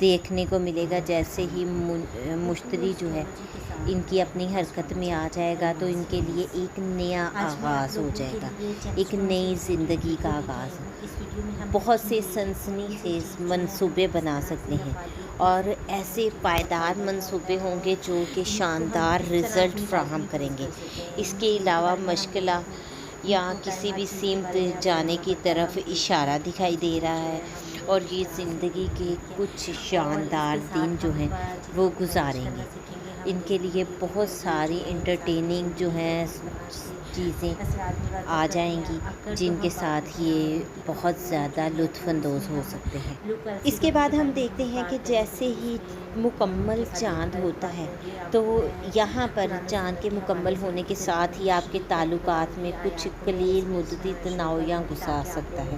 دیکھنے کو ملے گا۔ جیسے ہی مشتری جو ہے ان کی اپنی حرکت میں آ جائے گا تو ان کے لیے ایک نیا آغاز ہو جائے گا، ایک نئی زندگی کا آغاز۔ بہت سے سنسنی خیز منصوبے بنا سکتے ہیں اور ایسے پائیدار منصوبے ہوں گے جو کہ شاندار رزلٹ فراہم کریں گے۔ اس کے علاوہ مشغلہ یا کسی بھی سمت جانے کی طرف اشارہ دکھائی دے رہا ہے، اور یہ زندگی کے کچھ شاندار دن جو ہیں وہ گزاریں گے۔ ان کے لیے بہت ساری انٹرٹیننگ جو ہیں چیزیں آ جائیں گی جن کے ساتھ یہ بہت زیادہ لطف اندوز ہو سکتے ہیں۔ اس کے بعد ہم دیکھتے ہیں کہ جیسے ہی مکمل چاند ہوتا ہے تو یہاں پر چاند کے مکمل ہونے کے ساتھ ہی آپ کے تعلقات میں کچھ قلیل مدتی تناؤ یا غصہ آ سکتا ہے۔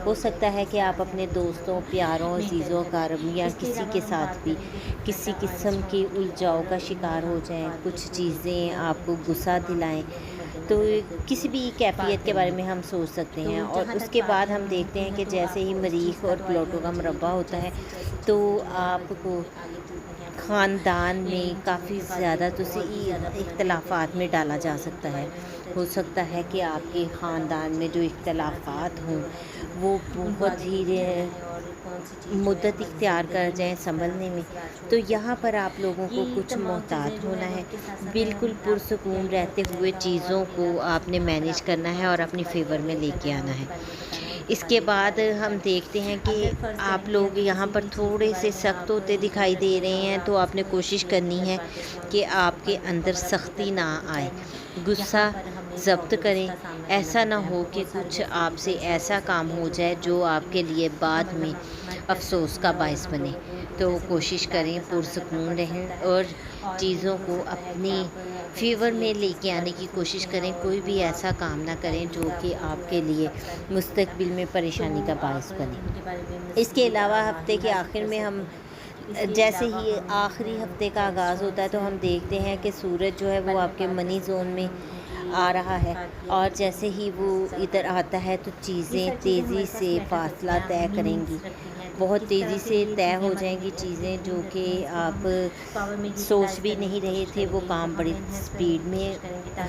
ہو سکتا ہے کہ آپ اپنے دوستوں، پیاروں، عزیزوں، اقارب یا کسی کے ساتھ بھی کسی قسم کی الجھاؤ کا شکار ہو جائیں، کچھ چیزیں آپ کو غصہ دلائیں، تو کسی بھی کیفیت کے بارے میں ہم سوچ سکتے ہیں۔ اور اس کے بعد ہم دیکھتے ہیں کہ جیسے ہی مریخ اور پلوٹو کا مربع ہوتا ہے تو آپ کو خاندان میں کافی زیادہ اختلافات میں ڈالا جا سکتا ہے۔ ہو سکتا ہے کہ آپ کے خاندان میں جو اختلافات ہوں وہ بہت ہی مدت اختیار کر جائیں سنبھلنے میں، تو یہاں پر آپ لوگوں کو کچھ محتاط ہونا ہے۔ بالکل پرسکون رہتے ہوئے چیزوں کو آپ نے مینیج کرنا ہے اور اپنی فیور میں لے کے آنا ہے۔ اس کے بعد ہم دیکھتے ہیں کہ آپ لوگ یہاں پر تھوڑے سے سخت ہوتے دکھائی دے رہے ہیں، تو آپ نے کوشش کرنی ہے کہ آپ کے اندر سختی نہ آئے، غصہ ضبط کریں۔ ایسا نہ ہو کہ کچھ آپ سے ایسا کام ہو جائے جو آپ کے لیے بعد میں افسوس کا باعث بنے۔ تو کوشش کریں پرسکون رہیں اور چیزوں کو اپنی فیور میں لے کے آنے کی کوشش کریں۔ کوئی بھی ایسا کام نہ کریں جو کہ آپ کے لیے مستقبل میں پریشانی کا باعث بنے۔ اس کے علاوہ ہفتے کے آخر میں ہم جیسے ہی آخری ہفتے کا آغاز ہوتا ہے تو ہم دیکھتے ہیں کہ سورج جو ہے وہ آپ کے منی زون میں آ رہا ہے، اور جیسے ہی وہ ادھر آتا ہے تو چیزیں تیزی سے فاصلہ طے کریں گی، بہت تیزی سے طے ہو جائیں گی چیزیں جو کہ آپ سوچ بھی نہیں رہے تھے، وہ کام بڑی سپیڈ میں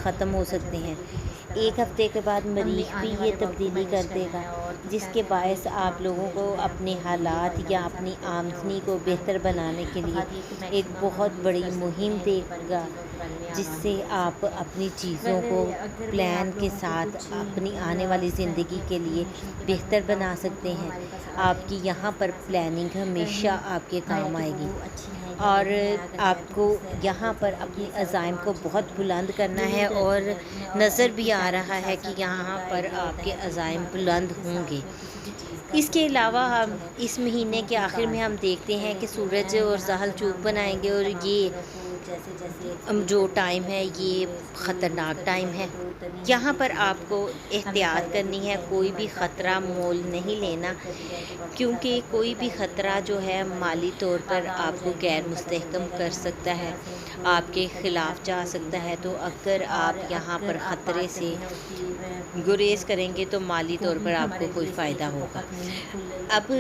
ختم ہو سکتے ہیں۔ ایک ہفتے کے بعد مریخ بھی یہ تبدیلی کر دے گا، جس کے باعث آپ لوگوں کو اپنے حالات یا اپنی آمدنی کو بہتر بنانے کے لیے ایک بہت بڑی مہم دے گا، جس سے آپ اپنی چیزوں کو پلان کے ساتھ اپنی آنے والی زندگی کے لیے بہتر بنا سکتے ہیں۔ آپ کی یہاں پر پلاننگ ہمیشہ آپ کے کام آئے گی، اور آپ کو یہاں پر اپنے عزائم کو بہت بلند کرنا ہے، اور نظر بھی آ رہا ہے کہ یہاں پر آپ کے عزائم بلند ہوں گے۔ اس کے علاوہ ہم اس مہینے کے آخر میں ہم دیکھتے ہیں کہ سورج اور زحل چوک بنائیں گے، اور یہ جو ٹائم ہے یہ خطرناک ٹائم ہے۔ یہاں پر آپ کو احتیاط کرنی ہے، کوئی بھی خطرہ مول نہیں لینا، کیونکہ کوئی بھی خطرہ جو ہے مالی طور پر آپ کو غیر مستحکم کر سکتا ہے، آپ کے خلاف جا سکتا ہے۔ تو اگر آپ یہاں پر خطرے سے گریز کریں گے تو مالی طور پر آپ کو کوئی فائدہ ہوگا۔ اب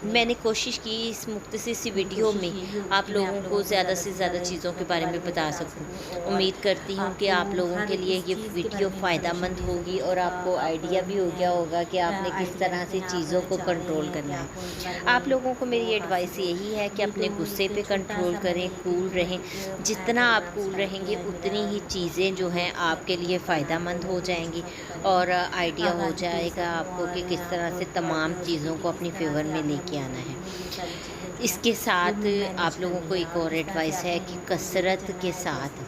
میں نے کوشش کی اس مختصر سی ویڈیو میں آپ لوگوں کو زیادہ سے زیادہ چیزوں کے بارے میں بتا سکوں۔ امید کرتی ہوں کہ آپ لوگوں کے لیے یہ ویڈیو فائدہ مند ہوگی، اور آپ کو آئیڈیا بھی ہو گیا ہوگا کہ آپ نے کس طرح سے چیزوں کو کنٹرول کرنا ہے۔ آپ لوگوں کو میری ایڈوائس یہی ہے کہ اپنے غصے پہ کنٹرول کریں، کول رہیں۔ جتنا آپ کول رہیں گے اتنی ہی چیزیں جو ہیں آپ کے لیے فائدہ مند ہو جائیں گی، اور آئیڈیا ہو جائے گا آپ کو کہ کس طرح سے تمام چیزوں کو اپنی فیور میں لے کے آنا ہے۔ اس کے ساتھ آپ لوگوں کو ایک اور ایڈوائس ہے کہ کثرت کے ساتھ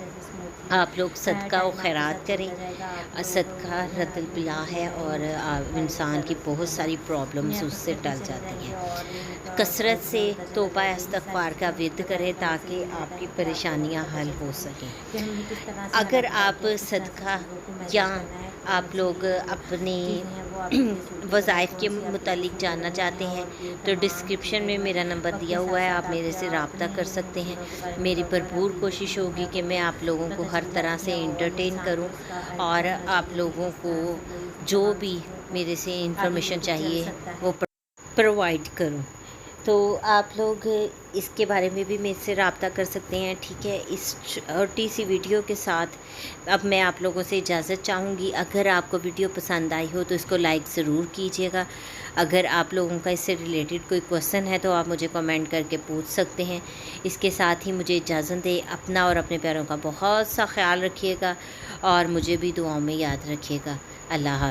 آپ لوگ صدقہ و خیرات کریں۔ صدقہ رد البلا ہے، اور انسان کی بہت ساری پرابلمز اس سے ٹل جاتی ہیں۔ کثرت سے توبہ استغفار کا ورد کریں تاکہ آپ کی پریشانیاں حل ہو سکیں۔ اگر آپ صدقہ یا آپ لوگ اپنے وظائف کے متعلق جاننا چاہتے ہیں تو ڈسکرپشن میں میرا نمبر دیا ہوا ہے، آپ میرے سے رابطہ کر سکتے ہیں۔ میری بھرپور کوشش ہوگی کہ میں آپ لوگوں کو ہر طرح سے انٹرٹین کروں، اور آپ لوگوں کو جو بھی میرے سے انفارمیشن چاہیے وہ پرووائڈ کروں۔ تو آپ لوگ اس کے بارے میں بھی میرے سے رابطہ کر سکتے ہیں، ٹھیک ہے۔ اس چھوٹی سی ویڈیو کے ساتھ اب میں آپ لوگوں سے اجازت چاہوں گی۔ اگر آپ کو ویڈیو پسند آئی ہو تو اس کو لائک ضرور کیجیے گا۔ اگر آپ لوگوں کا اس سے ریلیٹڈ کوئی کویسچن ہے تو آپ مجھے کمنٹ کر کے پوچھ سکتے ہیں۔ اس کے ساتھ ہی مجھے اجازت دیں، اپنا اور اپنے پیاروں کا بہت سا خیال رکھیے گا اور مجھے بھی دعاؤں میں یاد رکھیے گا۔ اللہ حافظ۔